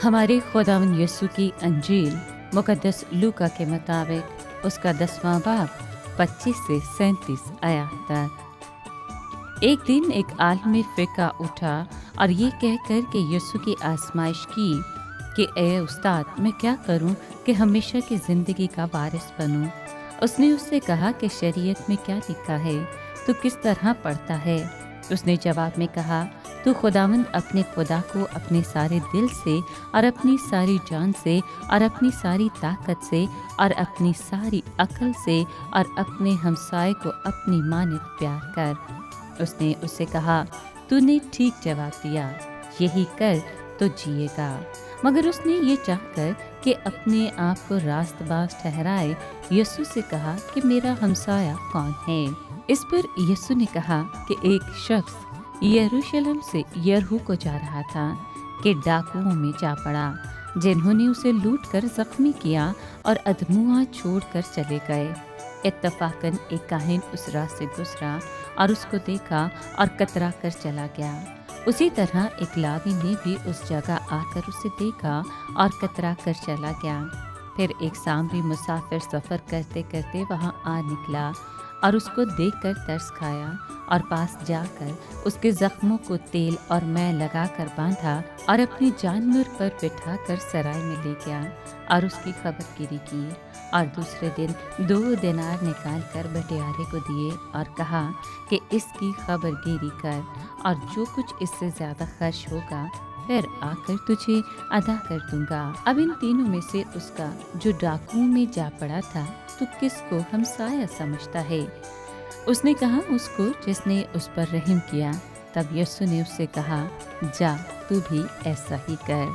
हमारे खुदावंद यीशु की अंजील मुकद्दस लूका के मुताबिक उसका 10वां बाब 25 से 37 आयत तक। एक दिन एक आलमी फ़िक़्ह उठा और ये कहकर कि यीशु की आजमाइश की कि ए उस्ताद, मैं क्या करूं कि हमेशा की ज़िंदगी का वारिस बनूं। उसने उससे कहा कि शरीयत में क्या लिखा है, तू किस तरह पढ़ता है। उसने जवाब में कहा, तू खुदावंद अपने खुदा को अपने सारे दिल से और अपनी सारी जान से और अपनी सारी ताकत से और अपनी सारी अक्ल से और अपने हमसाए को अपनी मानित प्यार कर। उसने उससे कहा, तूने ठीक जवाब दिया, यही कर तो जिएगा। मगर उसने ये चाहकर कि अपने आप को रास्तबाज ठहराए, यीशु से कहा कि मेरा हमसाया कौन है। इस पर यीशु ने कहा कि एक शख्स यरूशलेम से यरीहो को जा रहा था कि डाकुओं में जा पड़ा, जिन्होंने उसे लूटकर जख्मी किया और अधमुआ छोड़कर चले गए। इत्तफाकन एक काहिन उस राह से गुजरा और उसको देखा और कतरा कर चला गया। उसी तरह एक लावी ने भी उस जगह आकर उसे देखा और कतरा कर चला गया। फिर एक सामरी मुसाफिर सफ़र करते करते वहाँ आ निकला और उसको देखकर तरस खाया और पास जाकर उसके जख्मों को तेल और मैं लगाकर बांधा और अपनी जानवर पर बिठाकर सराय में ले गया और उसकी खबरगिरी की। और दूसरे दिन 2 दिनार निकाल कर बटियारे को दिए और कहा कि इसकी खबरगिरी कर, और जो कुछ इससे ज़्यादा खर्च होगा फिर आकर तुझे अदा कर दूंगा। अब इन तीनों में से उसका जो डाकुओं में जा पड़ा था, तो किसको हमसाया समझता है? उसने कहा, उसको जिसने उस पर रहम किया। तब यीशु ने उससे कहा, जा तू भी ऐसा ही कर।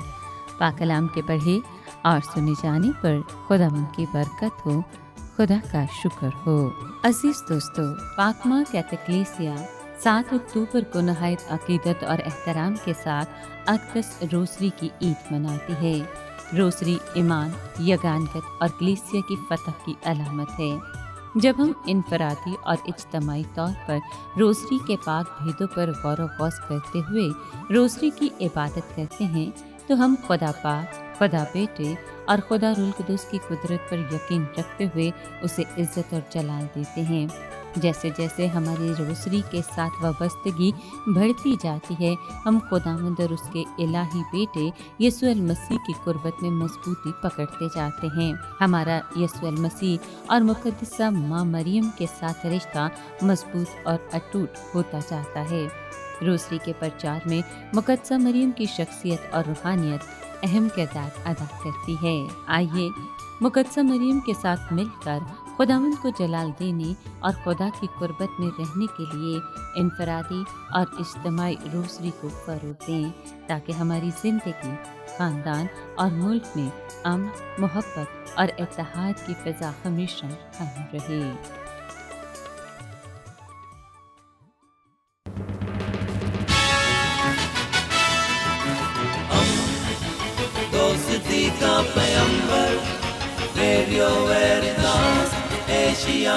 पाकलाम के पढ़े और सुने जाने पर खुदावंद की बरकत हो, खुदा का शुक्र हो। अजीज दोस्तों, पाकमा कैथेक्लेसिया 7 अक्टूबर को नहायत अकीदत और एहतराम के साथ अक़दस रोज़री की ईद मनाती है। रोज़री ईमान, यगानगत और कलीसिया की फतह की अलामत है। जब हम इनफरादी और इज्तमाई तौर पर रोज़री के पाक भेदों पर गौर व गौस करते हुए रोज़री की इबादत करते हैं, तो हम खुदा पाक, खुदा बेटे और खुदा रूहुल कुद्दूस की कुदरत पर यकीन रखते हुए उसे इज़्ज़त और जलाल देते हैं। जैसे जैसे हमारी रोज़री के साथ वाबस्तगी बढ़ती जाती है, हम खुदावंद और उसके इलाही बेटे यीशु मसीह की कुर्बत में मजबूती पकड़ते जाते हैं। हमारा यीशु मसीह और मुकद्दसा माँ मरियम के साथ रिश्ता मजबूत और अटूट होता जाता है। रोज़री के प्रचार में मुकद्दसा मरियम की शख्सियत और रूहानियत अहम किरदार अदा करती है। आइए मुकद्दसा मरियम के साथ मिलकर खुदावंद को जलाल देने और खुदा की कुर्बत में रहने के लिए इनफरादी और इज्तिमाई रोज़री को फ़रोग़ दें, ताकि हमारी ज़िंदगी, ख़ानदान और मुल्क में अमन, मोहब्बत और इत्तेहाद की फ़िज़ा हमेशा कायम रहे। दोस्ती का पैगंबर, रेडियो वेरितास एशिया।